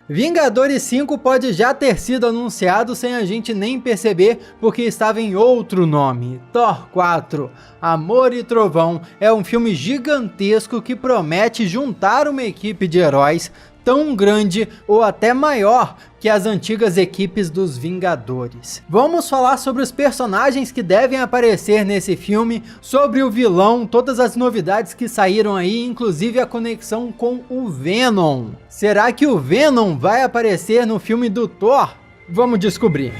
Vingadores 5 pode já ter sido anunciado sem a gente nem perceber porque estava em outro nome. Thor 4, Amor e Trovão é um filme gigantesco que promete juntar uma equipe de heróis tão grande ou até maior que as antigas equipes dos Vingadores. Vamos falar sobre os personagens que devem aparecer nesse filme, sobre o vilão, todas as novidades que saíram aí, inclusive a conexão com o Venom. Será que o Venom vai aparecer no filme do Thor? Vamos descobrir.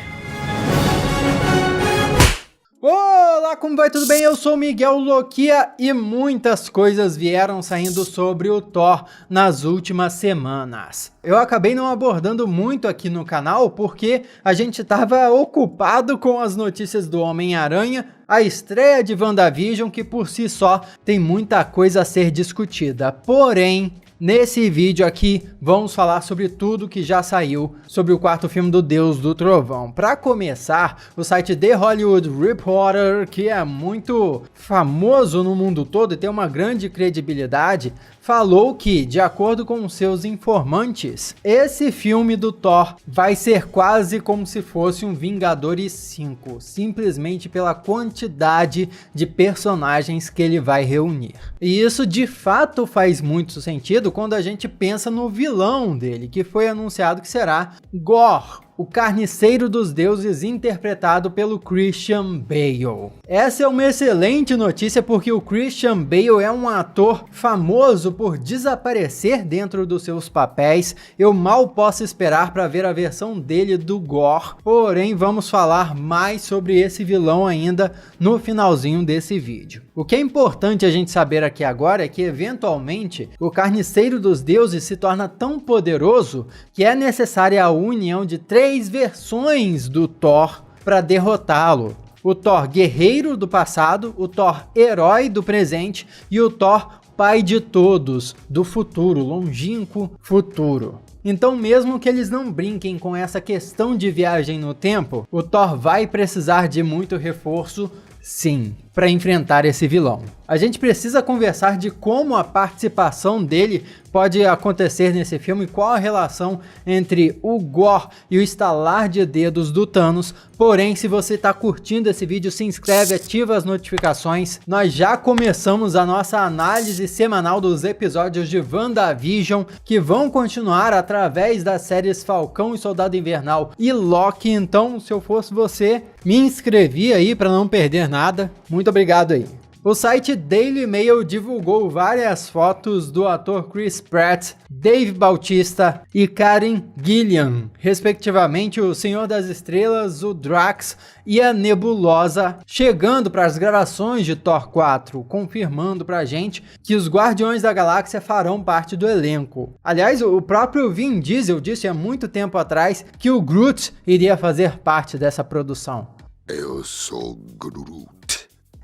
Olá, como vai? Tudo bem? Eu sou o Miguel Loquia e muitas coisas vieram saindo sobre o Thor nas últimas semanas. Eu acabei não abordando muito aqui no canal porque a gente estava ocupado com as notícias do Homem-Aranha, a estreia de WandaVision, que por si só tem muita coisa a ser discutida. Porém, nesse vídeo aqui, vamos falar sobre tudo que já saiu sobre o quarto filme do Deus do Trovão. Para começar, o site The Hollywood Reporter, que é muito famoso no mundo todo e tem uma grande credibilidade, falou que, de acordo com seus informantes, esse filme do Thor vai ser quase como se fosse um Vingadores 5, simplesmente pela quantidade de personagens que ele vai reunir. E isso de fato faz muito sentido quando a gente pensa no vilão dele, que foi anunciado que será Gorr, o Carniceiro dos Deuses, interpretado pelo Christian Bale. Essa é uma excelente notícia porque o Christian Bale é um ator famoso por desaparecer dentro dos seus papéis. Eu mal posso esperar para ver a versão dele do Gorr, porém vamos falar mais sobre esse vilão ainda no finalzinho desse vídeo. O que é importante a gente saber aqui agora é que eventualmente o Carniceiro dos Deuses se torna tão poderoso que é necessária a união de 3 versões do Thor para derrotá-lo. O Thor guerreiro do passado, o Thor herói do presente e o Thor pai de todos do futuro, longínquo futuro. Então, mesmo que eles não brinquem com essa questão de viagem no tempo, o Thor vai precisar de muito reforço, sim, para enfrentar esse vilão. A gente precisa conversar de como a participação dele pode acontecer nesse filme, qual a relação entre o Gorr e o estalar de dedos do Thanos. Porém, se você está curtindo esse vídeo, se inscreve, ativa as notificações. Nós já começamos a nossa análise semanal dos episódios de WandaVision, que vão continuar através das séries Falcão e Soldado Invernal e Loki. Então, se eu fosse você, me inscrevia aí para não perder nada. Muito obrigado aí. O site Daily Mail divulgou várias fotos do ator Chris Pratt, Dave Bautista e Karen Gillan, respectivamente o Senhor das Estrelas, o Drax e a Nebulosa, chegando para as gravações de Thor 4, confirmando pra gente que os Guardiões da Galáxia farão parte do elenco. Aliás, o próprio Vin Diesel disse há muito tempo atrás que o Groot iria fazer parte dessa produção. Eu sou Groot.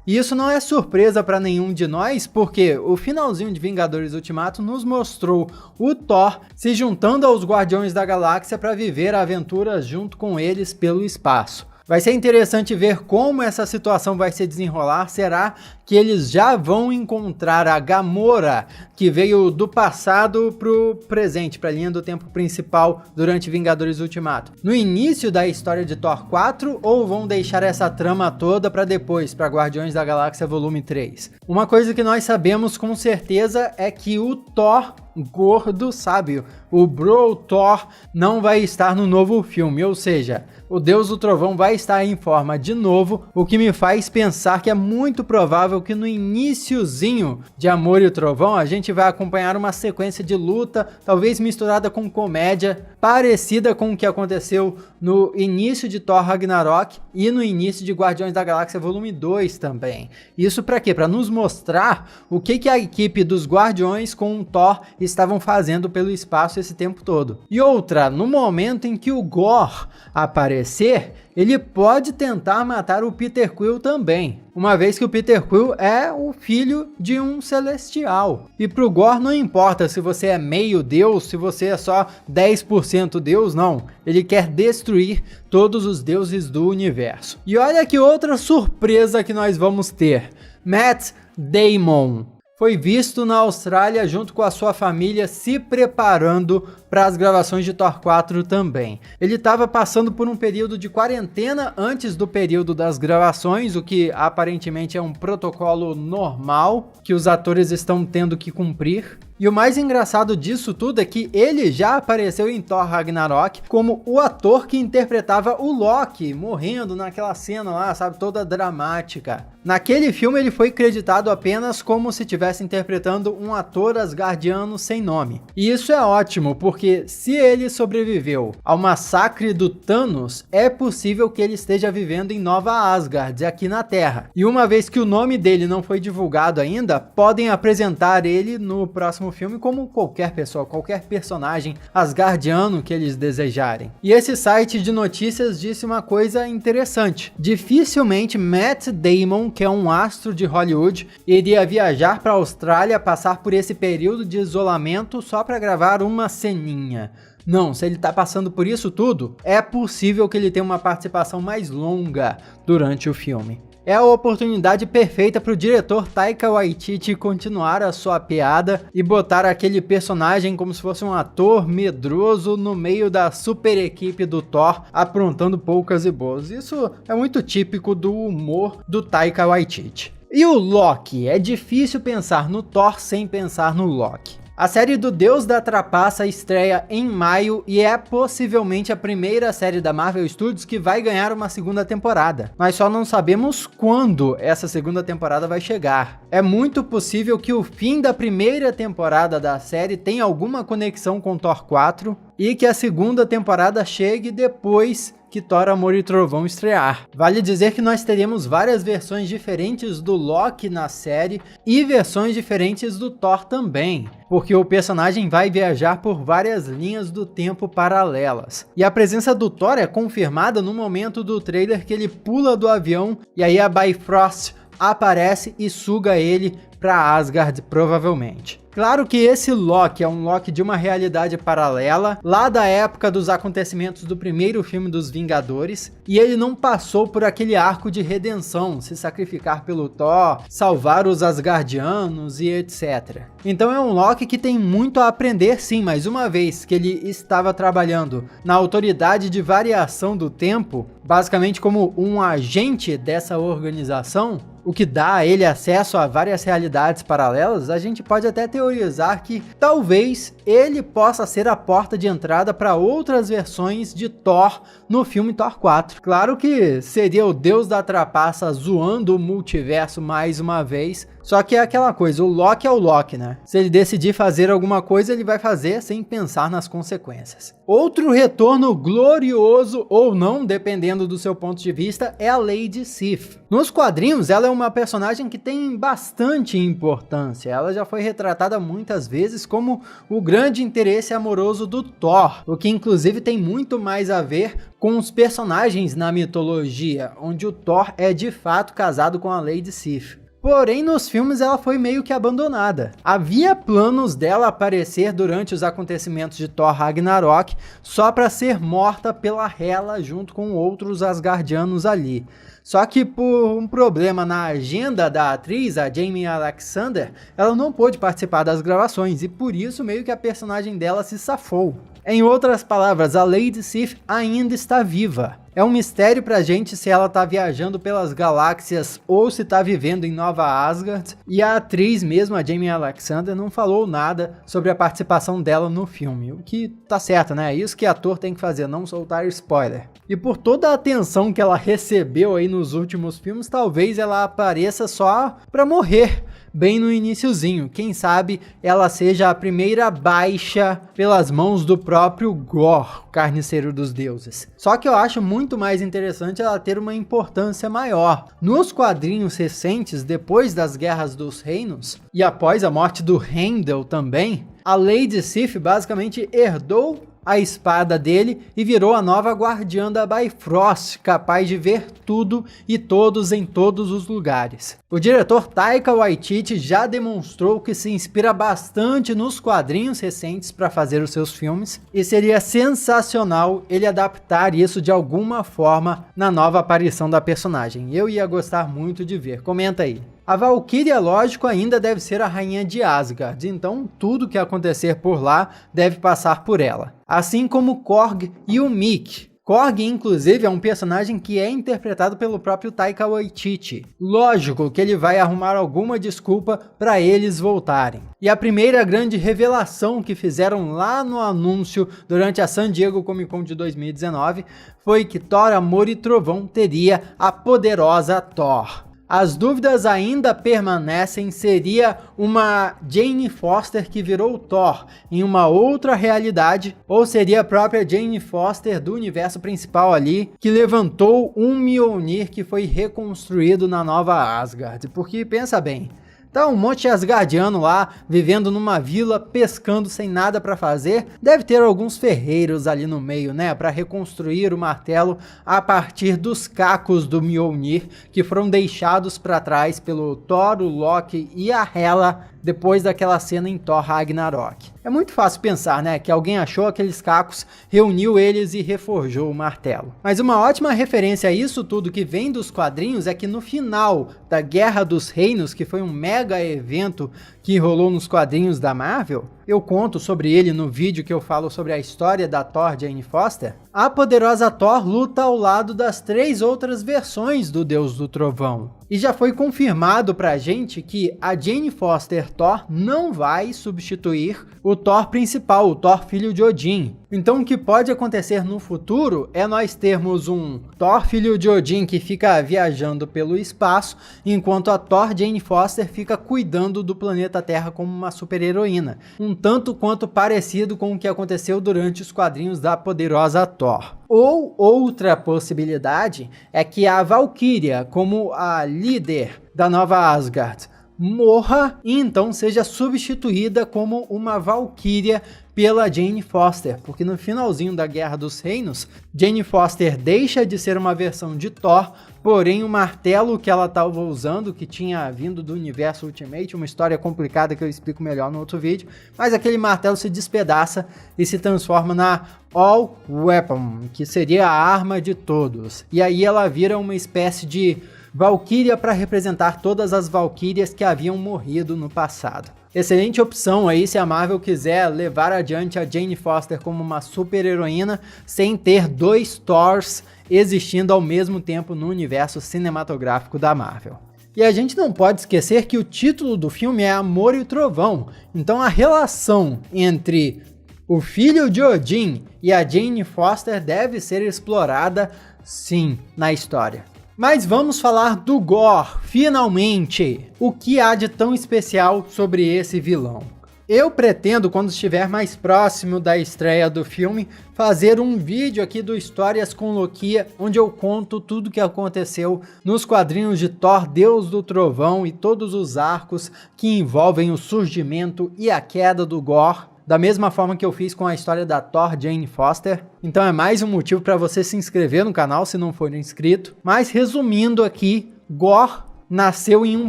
E isso não é surpresa para nenhum de nós, porque o finalzinho de Vingadores Ultimato nos mostrou o Thor se juntando aos Guardiões da Galáxia para viver a aventura junto com eles pelo espaço. Vai ser interessante ver como essa situação vai se desenrolar. Será que eles já vão encontrar a Gamora, que veio do passado pro presente, para a linha do tempo principal durante Vingadores Ultimato, no início da história de Thor 4, ou vão deixar essa trama toda para depois, para Guardiões da Galáxia Volume 3? Uma coisa que nós sabemos com certeza é que o Thor gordo, sabe, o Bro Thor, não vai estar no novo filme, ou seja, o Deus do Trovão vai estar em forma de novo, o que me faz pensar que é muito provável que no iniciozinho de Amor e Trovão a gente vai acompanhar uma sequência de luta, talvez misturada com comédia, parecida com o que aconteceu no início de Thor Ragnarok e no início de Guardiões da Galáxia Volume 2 também. Isso para quê? Para nos mostrar o que a equipe dos Guardiões com o Thor estavam fazendo pelo espaço esse tempo todo. E outra, no momento em que o Gorr aparecer, ele pode tentar matar o Peter Quill também, uma vez que o Peter Quill é o filho de um celestial. E pro Gorr não importa se você é meio deus, se você é só 10% deus, não. Ele quer destruir todos os deuses do universo. E olha que outra surpresa que nós vamos ter. Matt Damon foi visto na Austrália junto com a sua família se preparando para as gravações de Thor 4 também. Ele estava passando por um período de quarentena antes do período das gravações, o que aparentemente é um protocolo normal que os atores estão tendo que cumprir. E o mais engraçado disso tudo é que ele já apareceu em Thor Ragnarok como o ator que interpretava o Loki, morrendo naquela cena lá, sabe, toda dramática. Naquele filme ele foi creditado apenas como se estivesse interpretando um ator asgardiano sem nome. E isso é ótimo, porque se ele sobreviveu ao massacre do Thanos, é possível que ele esteja vivendo em Nova Asgard, aqui na Terra. E uma vez que o nome dele não foi divulgado ainda, podem apresentar ele no próximo filme como qualquer pessoa, qualquer personagem asgardiano que eles desejarem. E esse site de notícias disse uma coisa interessante. Dificilmente Matt Damon, que é um astro de Hollywood, iria viajar para a Austrália, passar por esse período de isolamento só para gravar uma ceninha. Não, se ele está passando por isso tudo, é possível que ele tenha uma participação mais longa durante o filme. É a oportunidade perfeita para o diretor Taika Waititi continuar a sua piada e botar aquele personagem como se fosse um ator medroso no meio da super equipe do Thor, aprontando poucas e boas. Isso é muito típico do humor do Taika Waititi. E o Loki? É difícil pensar no Thor sem pensar no Loki. A série do Deus da Trapaça estreia em maio e é possivelmente a primeira série da Marvel Studios que vai ganhar uma segunda temporada. Mas só não sabemos quando essa segunda temporada vai chegar. É muito possível que o fim da primeira temporada da série tenha alguma conexão com Thor 4 e que a segunda temporada chegue depois que Thor, Amor e Trovão estrear. Vale dizer que nós teremos várias versões diferentes do Loki na série e versões diferentes do Thor também, porque o personagem vai viajar por várias linhas do tempo paralelas. E a presença do Thor é confirmada no momento do trailer que ele pula do avião e aí a Bifrost aparece e suga ele para Asgard, provavelmente. Claro que esse Loki é um Loki de uma realidade paralela, lá da época dos acontecimentos do primeiro filme dos Vingadores, e ele não passou por aquele arco de redenção, se sacrificar pelo Thor, salvar os Asgardianos e etc. Então é um Loki que tem muito a aprender sim, mas uma vez que ele estava trabalhando na autoridade de variação do tempo, basicamente como um agente dessa organização, o que dá a ele acesso a várias realidades paralelas, a gente pode até teorizar que talvez ele possa ser a porta de entrada para outras versões de Thor no filme Thor 4. Claro que seria o Deus da Trapaça zoando o multiverso mais uma vez, só que é aquela coisa, o Loki é o Loki, né? Se ele decidir fazer alguma coisa, ele vai fazer sem pensar nas consequências. Outro retorno glorioso ou não, dependendo do seu ponto de vista, é a Lady Sif. Nos quadrinhos, ela é uma personagem que tem bastante importância. Ela já foi retratada muitas vezes como o grande interesse amoroso do Thor, o que inclusive tem muito mais a ver com os personagens na mitologia, onde o Thor é de fato casado com a Lady Sif. Porém, nos filmes ela foi meio que abandonada. Havia planos dela aparecer durante os acontecimentos de Thor Ragnarok só para ser morta pela Hela junto com outros Asgardianos ali. Só que por um problema na agenda da atriz, a Jaimie Alexander, ela não pôde participar das gravações e por isso meio que a personagem dela se safou. Em outras palavras, a Lady Sif ainda está viva. É um mistério pra gente se ela tá viajando pelas galáxias ou se tá vivendo em Nova Asgard. E a atriz mesmo, a Jaimie Alexander, não falou nada sobre a participação dela no filme. O que tá certo, né? É isso que ator tem que fazer, não soltar spoiler. E por toda a atenção que ela recebeu aí nos últimos filmes, talvez ela apareça só pra morrer. Bem no iniciozinho, quem sabe ela seja a primeira baixa pelas mãos do próprio Gorr, carniceiro dos deuses. Só que eu acho muito mais interessante ela ter uma importância maior. Nos quadrinhos recentes, depois das Guerras dos Reinos, e após a morte do Heimdall também, a Lady Sif basicamente herdou a espada dele e virou a nova guardiã da Bifrost, capaz de ver tudo e todos em todos os lugares. O diretor Taika Waititi já demonstrou que se inspira bastante nos quadrinhos recentes para fazer os seus filmes, e seria sensacional ele adaptar isso de alguma forma na nova aparição da personagem. Eu ia gostar muito de ver, comenta aí. A Valkyria, lógico, ainda deve ser a rainha de Asgard, então tudo que acontecer por lá deve passar por ela. Assim como Korg e o Mick. Korg, inclusive, é um personagem que é interpretado pelo próprio Taika Waititi. Lógico que ele vai arrumar alguma desculpa para eles voltarem. E a primeira grande revelação que fizeram lá no anúncio durante a San Diego Comic Con de 2019 foi que Thor, Amor e Trovão teria a poderosa Thor. As dúvidas ainda permanecem, seria uma Jane Foster que virou Thor em uma outra realidade, ou seria a própria Jane Foster do universo principal ali, que levantou um Mjolnir que foi reconstruído na nova Asgard, porque pensa bem, tá um monte de asgardiano lá, vivendo numa vila, pescando sem nada para fazer. Deve ter alguns ferreiros ali no meio, né? Para reconstruir o martelo a partir dos cacos do Mjolnir que foram deixados para trás pelo Thor, o Loki e a Hela depois daquela cena em Thor Ragnarok. É muito fácil pensar, né, que alguém achou aqueles cacos, reuniu eles e reforjou o martelo. Mas uma ótima referência a isso tudo que vem dos quadrinhos é que no final da Guerra dos Reinos, que foi um mega evento que rolou nos quadrinhos da Marvel, eu conto sobre ele no vídeo que eu falo sobre a história da Thor Jane Foster, a poderosa Thor luta ao lado das 3 outras versões do Deus do Trovão. E já foi confirmado pra gente que a Jane Foster Thor não vai substituir o Thor principal, o Thor filho de Odin. Então o que pode acontecer no futuro é nós termos um Thor filho de Odin que fica viajando pelo espaço, enquanto a Thor Jane Foster fica cuidando do planeta Terra como uma super-heroína. Um tanto quanto parecido com o que aconteceu durante os quadrinhos da poderosa Thor. Ou outra possibilidade é que a Valkyria, como a líder da nova Asgard, morra e então seja substituída como uma Valkyria pela Jane Foster, porque no finalzinho da Guerra dos Reinos, Jane Foster deixa de ser uma versão de Thor, porém o martelo que ela estava usando, que tinha vindo do universo Ultimate, uma história complicada que eu explico melhor no outro vídeo, mas aquele martelo se despedaça e se transforma na All Weapon, que seria a arma de todos. E aí ela vira uma espécie de Valkyria para representar todas as Valkyrias que haviam morrido no passado. Excelente opção aí se a Marvel quiser levar adiante a Jane Foster como uma super heroína sem ter 2 Thors existindo ao mesmo tempo no universo cinematográfico da Marvel. E a gente não pode esquecer que o título do filme é Amor e Trovão, então a relação entre o filho de Odin e a Jane Foster deve ser explorada sim na história. Mas vamos falar do Gorr, finalmente! O que há de tão especial sobre esse vilão? Eu pretendo, quando estiver mais próximo da estreia do filme, fazer um vídeo aqui do Histórias com Lokia, onde eu conto tudo o que aconteceu nos quadrinhos de Thor, Deus do Trovão e todos os arcos que envolvem o surgimento e a queda do Gorr, da mesma forma que eu fiz com a história da Thor Jane Foster. Então é mais um motivo para você se inscrever no canal se não for inscrito. Mas resumindo aqui, Gorr nasceu em um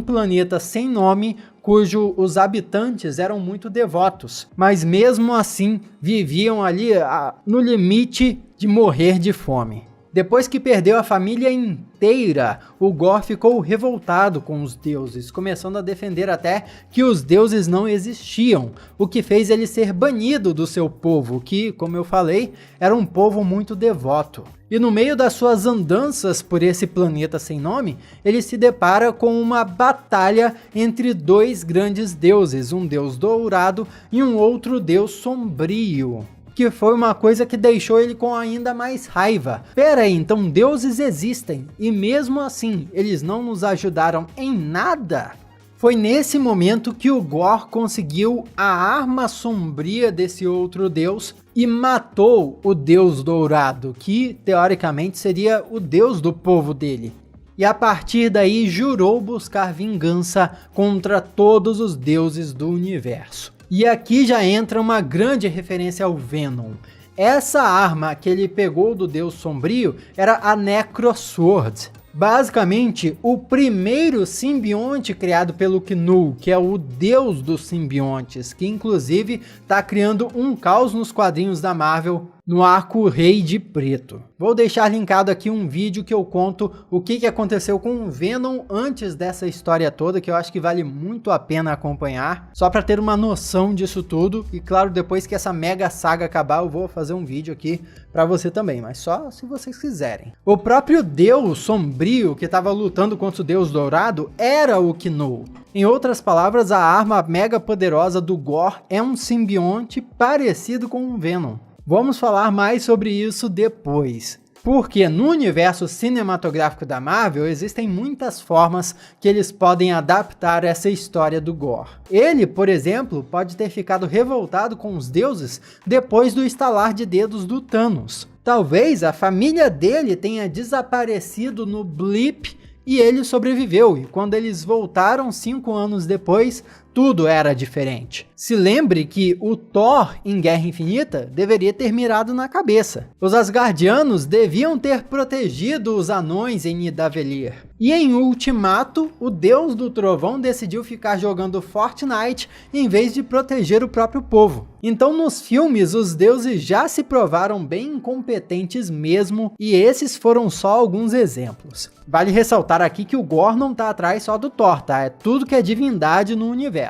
planeta sem nome, cujo os habitantes eram muito devotos, mas mesmo assim viviam ali no limite de morrer de fome. Depois que perdeu a família inteira, o Gorr ficou revoltado com os deuses, começando a defender até que os deuses não existiam, o que fez ele ser banido do seu povo, que, como eu falei, era um povo muito devoto. E no meio das suas andanças por esse planeta sem nome, ele se depara com uma batalha entre 2 grandes deuses, um deus dourado e um outro deus sombrio, que foi uma coisa que deixou ele com ainda mais raiva. Pera aí, então deuses existem e mesmo assim eles não nos ajudaram em nada? Foi nesse momento que o Gorr conseguiu a arma sombria desse outro deus e matou o Deus Dourado, que teoricamente seria o deus do povo dele. E a partir daí jurou buscar vingança contra todos os deuses do universo. E aqui já entra uma grande referência ao Venom. Essa arma que ele pegou do Deus Sombrio era a Necrosword. Basicamente, o primeiro simbionte criado pelo Knull, que é o deus dos simbiontes, que inclusive está criando um caos nos quadrinhos da Marvel no arco Rei de Preto. Vou deixar linkado aqui um vídeo que eu conto o que aconteceu com o Venom antes dessa história toda, que eu acho que vale muito a pena acompanhar, só para ter uma noção disso tudo. E claro, depois que essa mega saga acabar, eu vou fazer um vídeo aqui para você também, mas só se vocês quiserem. O próprio Deus Sombrio, que estava lutando contra o Deus Dourado, era o Knull. Em outras palavras, a arma mega poderosa do Gorr é um simbionte parecido com o Venom. Vamos falar mais sobre isso depois. Porque no universo cinematográfico da Marvel existem muitas formas que eles podem adaptar essa história do Gorr. Ele, por exemplo, pode ter ficado revoltado com os deuses depois do estalar de dedos do Thanos. Talvez a família dele tenha desaparecido no blip e ele sobreviveu, e quando eles voltaram 5 anos depois, tudo era diferente. Se lembre que o Thor em Guerra Infinita deveria ter mirado na cabeça. Os Asgardianos deviam ter protegido os anões em Nidavellir. E em Ultimato, o Deus do Trovão decidiu ficar jogando Fortnite em vez de proteger o próprio povo. Então nos filmes os deuses já se provaram bem incompetentes mesmo, e esses foram só alguns exemplos. Vale ressaltar aqui que o Gorr não tá atrás só do Thor, tá? É tudo que é divindade no universo.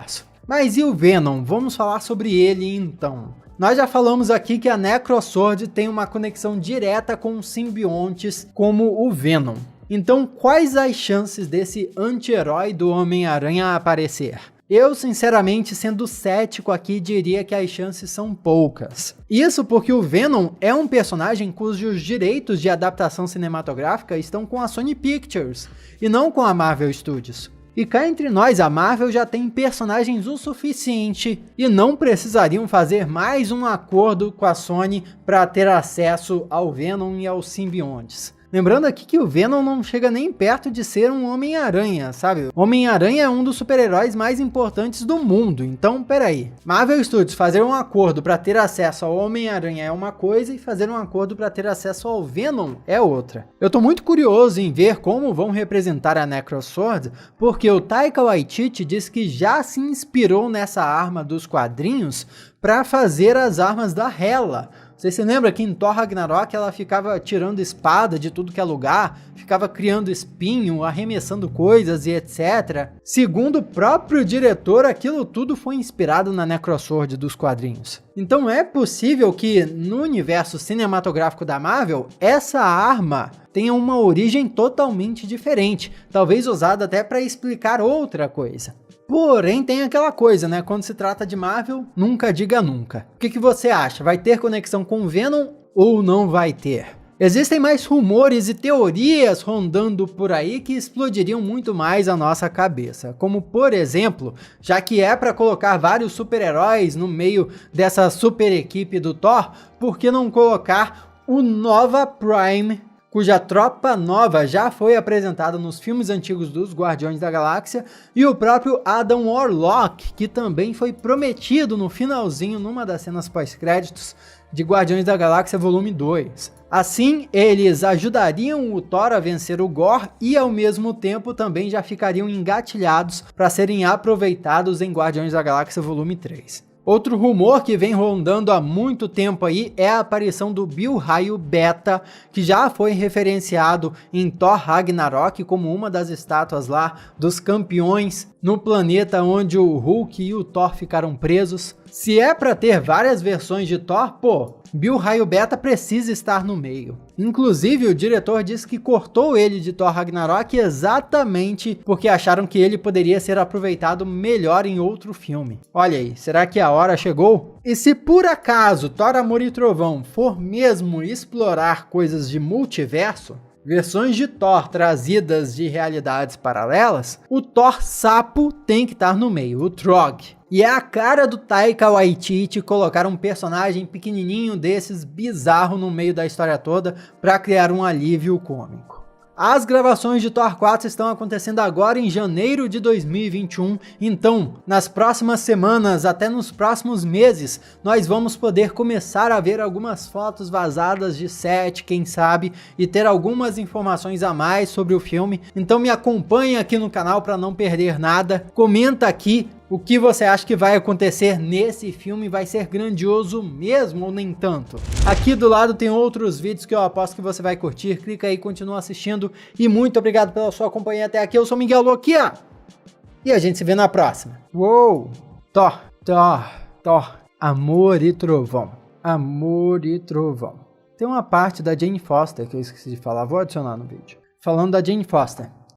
Mas e o Venom? Vamos falar sobre ele então. Nós já falamos aqui que a Necrosword tem uma conexão direta com os simbiontes como o Venom. Então quais as chances desse anti-herói do Homem-Aranha aparecer? Eu, sinceramente, sendo cético aqui, diria que as chances são poucas. Isso porque o Venom é um personagem cujos direitos de adaptação cinematográfica estão com a Sony Pictures e não com a Marvel Studios. E cá entre nós, a Marvel já tem personagens o suficiente e não precisariam fazer mais um acordo com a Sony para ter acesso ao Venom e aos simbiontes. Lembrando aqui que o Venom não chega nem perto de ser um Homem-Aranha, sabe? Homem-Aranha é um dos super-heróis mais importantes do mundo, então peraí. Marvel Studios fazer um acordo para ter acesso ao Homem-Aranha é uma coisa e fazer um acordo para ter acesso ao Venom é outra. Eu tô muito curioso em ver como vão representar a Necrosword, porque o Taika Waititi diz que já se inspirou nessa arma dos quadrinhos para fazer as armas da Hela. Você se lembra que em Thor Ragnarok ela ficava tirando espada de tudo que é lugar, ficava criando espinho, arremessando coisas e etc. Segundo o próprio diretor, aquilo tudo foi inspirado na Necrosword dos quadrinhos. Então é possível que no universo cinematográfico da Marvel, essa arma tenha uma origem totalmente diferente, talvez usada até para explicar outra coisa. Porém, tem aquela coisa, né? Quando se trata de Marvel, nunca diga nunca. O que você acha? Vai ter conexão com Venom ou não vai ter? Existem mais rumores e teorias rondando por aí que explodiriam muito mais a nossa cabeça. Como, por exemplo, já que é para colocar vários super-heróis no meio dessa super equipe do Thor, por que não colocar o Nova Prime, cuja tropa nova já foi apresentada nos filmes antigos dos Guardiões da Galáxia, e o próprio Adam Warlock, que também foi prometido no finalzinho, numa das cenas pós-créditos de Guardiões da Galáxia Volume 2. Assim, eles ajudariam o Thor a vencer o Gorr e ao mesmo tempo também já ficariam engatilhados para serem aproveitados em Guardiões da Galáxia Volume 3. Outro rumor que vem rondando há muito tempo aí é a aparição do Bill-Raio Beta, que já foi referenciado em Thor Ragnarok como uma das estátuas lá dos campeões no planeta onde o Hulk e o Thor ficaram presos. Se é para ter várias versões de Thor, pô, Bill-Raio Beta precisa estar no meio. Inclusive, o diretor disse que cortou ele de Thor Ragnarok exatamente porque acharam que ele poderia ser aproveitado melhor em outro filme. Olha aí, será que a hora chegou? E se por acaso Thor Amor e Trovão for mesmo explorar coisas de multiverso, versões de Thor trazidas de realidades paralelas, o Thor sapo tem que estar no meio, o Trog. E é a cara do Taika Waititi colocar um personagem pequenininho desses bizarro no meio da história toda para criar um alívio cômico. As gravações de Thor 4 estão acontecendo agora em janeiro de 2021, então nas próximas semanas, até nos próximos meses, nós vamos poder começar a ver algumas fotos vazadas de set, quem sabe, e ter algumas informações a mais sobre o filme. Então me acompanhe aqui no canal para não perder nada, comenta aqui o que você acha que vai acontecer nesse filme, vai ser grandioso mesmo ou nem tanto? Aqui do lado tem outros vídeos que eu aposto que você vai curtir, clica aí, continua assistindo e muito obrigado pela sua companhia até aqui, eu sou Miguel Loquia e a gente se vê na próxima. Uou! Thor, Amor e Trovão, Amor e Trovão. Tem uma parte da Jane Foster que eu esqueci de falar, vou adicionar no vídeo. Falando da Jane Foster.